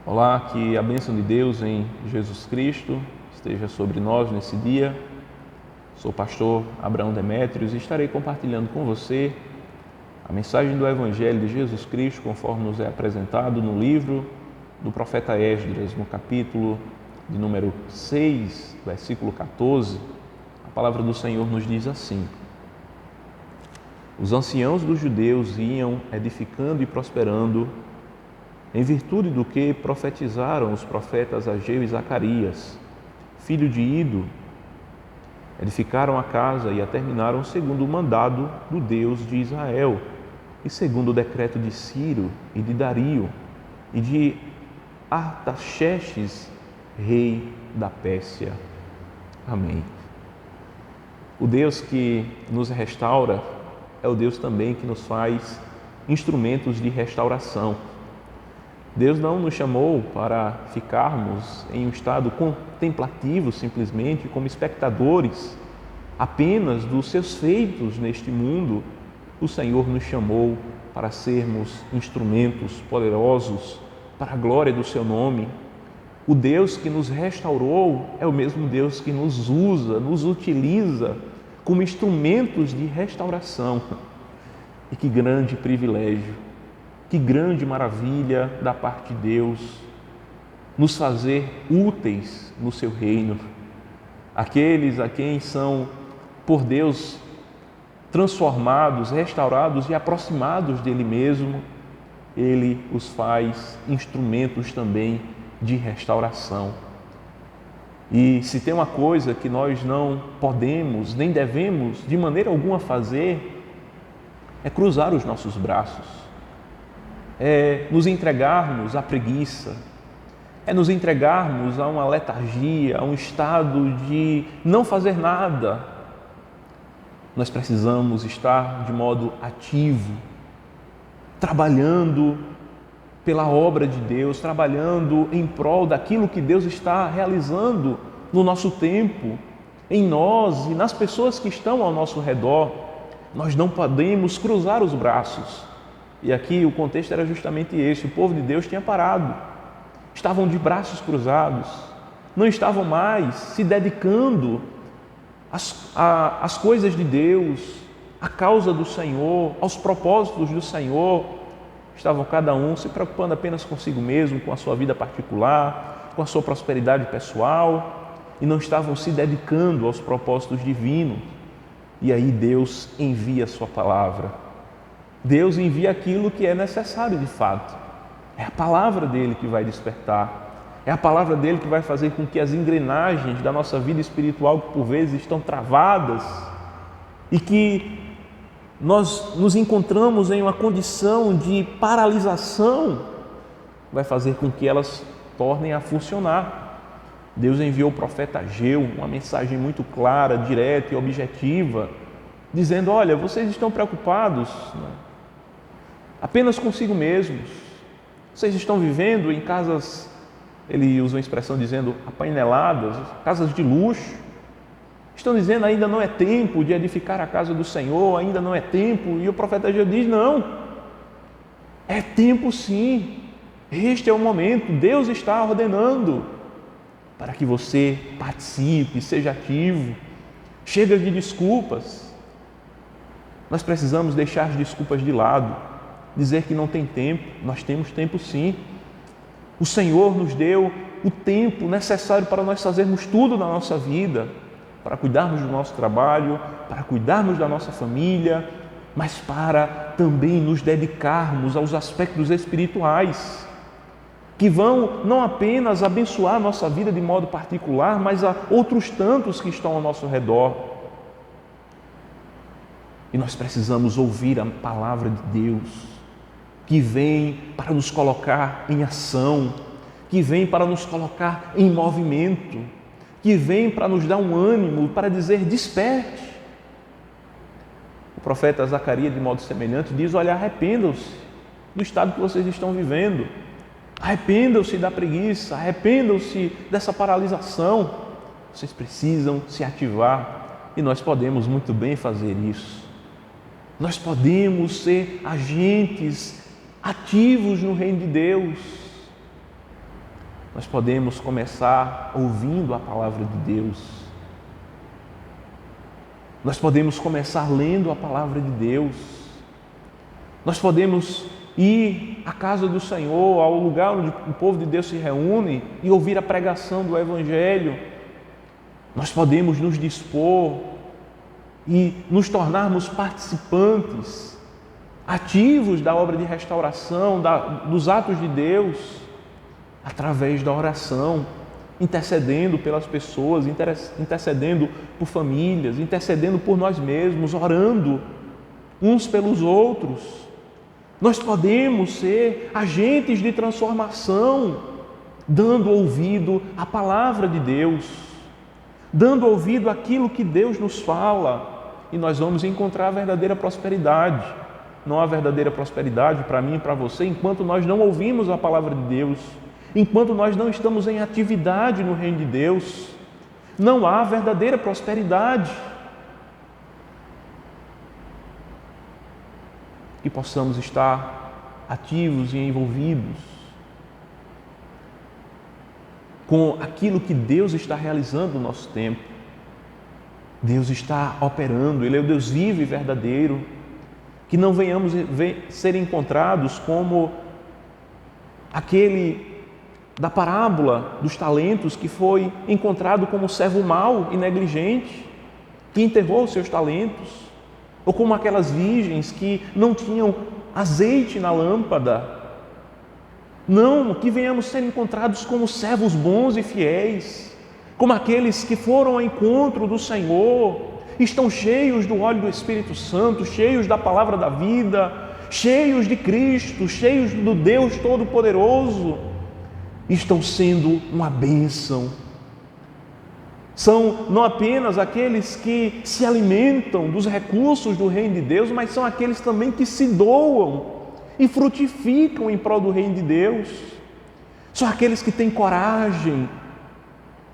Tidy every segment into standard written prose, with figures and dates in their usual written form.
Olá, que a bênção de Deus em Jesus Cristo esteja sobre nós nesse dia. Sou o pastor Abraão Demétrios e estarei compartilhando com você a mensagem do Evangelho de Jesus Cristo, conforme nos é apresentado no livro do profeta Esdras, no capítulo de número 6, versículo 14. A palavra do Senhor nos diz assim: Os anciãos dos judeus iam edificando e prosperando, em virtude do que profetizaram os profetas Ageu e Zacarias, filho de Ido. Edificaram a casa e a terminaram segundo o mandado do Deus de Israel e segundo o decreto de Ciro e de Dario e de Artaxerxes, rei da Pérsia. Amém. O Deus que nos restaura é o Deus também que nos faz instrumentos de restauração. Deus não nos chamou para ficarmos em um estado contemplativo, simplesmente como espectadores apenas dos seus feitos neste mundo. O Senhor nos chamou para sermos instrumentos poderosos para a glória do seu nome. O Deus que nos restaurou é o mesmo Deus que nos usa, nos utiliza como instrumentos de restauração. E que grande privilégio! Que grande maravilha da parte de Deus nos fazer úteis no seu reino. Aqueles a quem são por Deus transformados, restaurados e aproximados dele mesmo, ele os faz instrumentos também de restauração. E se tem uma coisa que nós não podemos nem devemos de maneira alguma fazer, é cruzar os nossos braços. É nos entregarmos à preguiça, é nos entregarmos a uma letargia, a um estado de não fazer nada. Nós precisamos estar de modo ativo, trabalhando pela obra de Deus, trabalhando em prol daquilo que Deus está realizando no nosso tempo, em nós e nas pessoas que estão ao nosso redor. Nós não podemos cruzar os braços. E aqui o contexto era justamente esse: o povo de Deus tinha parado, estavam de braços cruzados, não estavam mais se dedicando às coisas de Deus, à causa do Senhor, aos propósitos do Senhor. Estavam cada um se preocupando apenas consigo mesmo, com a sua vida particular, com a sua prosperidade pessoal, e não estavam se dedicando aos propósitos divinos. E aí Deus envia a sua palavra. Deus envia aquilo que é necessário de fato. É a palavra dele que vai despertar. É a palavra dele que vai fazer com que as engrenagens da nossa vida espiritual, que por vezes estão travadas e que nós nos encontramos em uma condição de paralisação, vai fazer com que elas tornem a funcionar. Deus enviou o profeta Ageu, uma mensagem muito clara, direta e objetiva, dizendo: olha, vocês estão preocupados apenas consigo mesmos. Vocês estão vivendo em casas, ele usa uma expressão dizendo apaineladas, casas de luxo. Estão dizendo: ainda não é tempo de edificar a casa do Senhor, ainda não é tempo. E o profeta Ageu diz: não, é tempo sim. Este é o momento. Deus está ordenando para que você participe, seja ativo. Chega de desculpas. Nós precisamos deixar as desculpas de lado. Dizer que não tem tempo. Nós temos tempo sim. O Senhor nos deu o tempo necessário para nós fazermos tudo na nossa vida, para cuidarmos do nosso trabalho, para cuidarmos da nossa família, mas para também nos dedicarmos aos aspectos espirituais, que vão não apenas abençoar a nossa vida de modo particular, mas a outros tantos que estão ao nosso redor. E nós precisamos ouvir a palavra de Deus, que vem para nos colocar em ação, que vem para nos colocar em movimento, que vem para nos dar um ânimo, para dizer: desperte. O profeta Zacarias, de modo semelhante, diz: olha, arrependam-se do estado que vocês estão vivendo, arrependam-se da preguiça, arrependam-se dessa paralisação. Vocês precisam se ativar, e nós podemos muito bem fazer isso. Nós podemos ser agentes ativos no reino de Deus. Nós podemos começar ouvindo a palavra de Deus. Nós podemos começar lendo a palavra de Deus. Nós podemos ir à casa do Senhor, ao lugar onde o povo de Deus se reúne e ouvir a pregação do Evangelho. Nós podemos nos dispor e nos tornarmos participantes ativos da obra de restauração, dos atos de Deus, através da oração, intercedendo pelas pessoas, intercedendo por famílias, intercedendo por nós mesmos, orando uns pelos outros. Nós podemos ser agentes de transformação, dando ouvido à palavra de Deus, dando ouvido àquilo que Deus nos fala, e nós vamos encontrar a verdadeira prosperidade. Não há verdadeira prosperidade para mim e para você enquanto nós não ouvimos a palavra de Deus, enquanto nós não estamos em atividade no reino de Deus. Não há verdadeira prosperidade. Que possamos estar ativos e envolvidos com aquilo que Deus está realizando no nosso tempo. Deus está operando, Ele é o Deus vivo e verdadeiro. Que não venhamos ser encontrados como aquele da parábola dos talentos que foi encontrado como servo mau e negligente, que enterrou os seus talentos, ou como aquelas virgens que não tinham azeite na lâmpada. Não, que venhamos ser encontrados como servos bons e fiéis, como aqueles que foram ao encontro do Senhor, estão cheios do óleo do Espírito Santo, cheios da palavra da vida, cheios de Cristo, cheios do Deus Todo-Poderoso, estão sendo uma bênção. São não apenas aqueles que se alimentam dos recursos do reino de Deus, mas são aqueles também que se doam e frutificam em prol do reino de Deus. São aqueles que têm coragem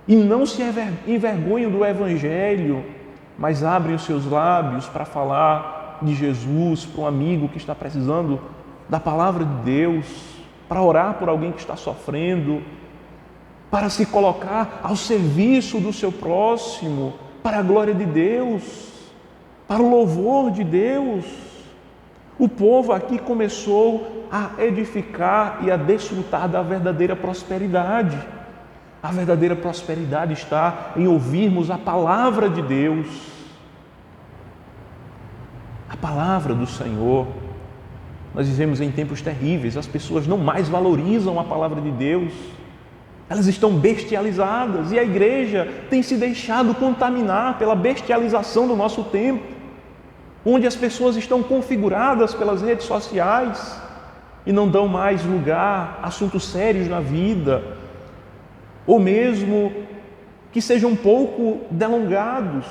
e não se envergonham do Evangelho, mas abrem os seus lábios para falar de Jesus para um amigo que está precisando da palavra de Deus, para orar por alguém que está sofrendo, para se colocar ao serviço do seu próximo, para a glória de Deus, para o louvor de Deus. O povo aqui começou a edificar e a desfrutar da verdadeira prosperidade. A verdadeira prosperidade está em ouvirmos a palavra de Deus, a palavra do Senhor. Nós vivemos em tempos terríveis, as pessoas não mais valorizam a palavra de Deus, elas estão bestializadas e a igreja tem se deixado contaminar pela bestialização do nosso tempo, onde as pessoas estão configuradas pelas redes sociais e não dão mais lugar a assuntos sérios na vida, ou mesmo que sejam um pouco delongados,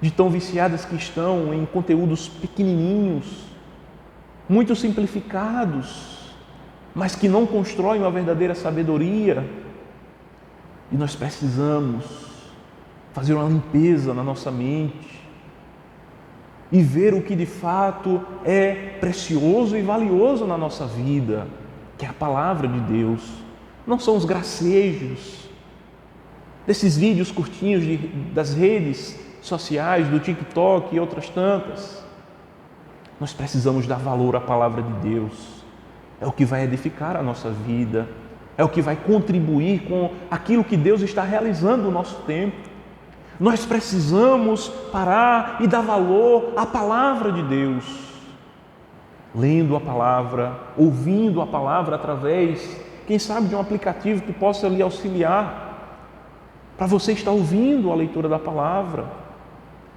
de tão viciadas que estão em conteúdos pequenininhos, muito simplificados, mas que não constroem uma verdadeira sabedoria. E nós precisamos fazer uma limpeza na nossa mente e ver o que de fato é precioso e valioso na nossa vida, que é a palavra de Deus. Não são os gracejos desses vídeos curtinhos das redes sociais, do TikTok e outras tantas. Nós precisamos dar valor à palavra de Deus. É o que vai edificar a nossa vida, é o que vai contribuir com aquilo que Deus está realizando no nosso tempo. Nós precisamos parar e dar valor à palavra de Deus, lendo a palavra, ouvindo a palavra através, quem sabe, de um aplicativo que possa lhe auxiliar, para você estar ouvindo a leitura da palavra,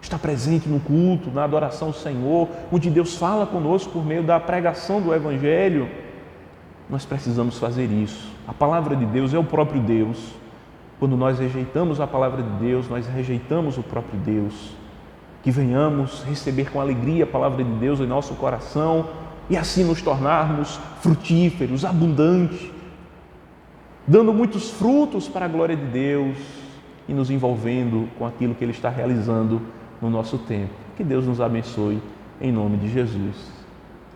estar presente no culto, na adoração ao Senhor, onde Deus fala conosco por meio da pregação do Evangelho. Nós precisamos fazer isso. A palavra de Deus é o próprio Deus. Quando nós rejeitamos a palavra de Deus, nós rejeitamos o próprio Deus. Que venhamos receber com alegria a palavra de Deus em nosso coração e assim nos tornarmos frutíferos, abundantes, dando muitos frutos para a glória de Deus e nos envolvendo com aquilo que Ele está realizando no nosso tempo. Que Deus nos abençoe, em nome de Jesus.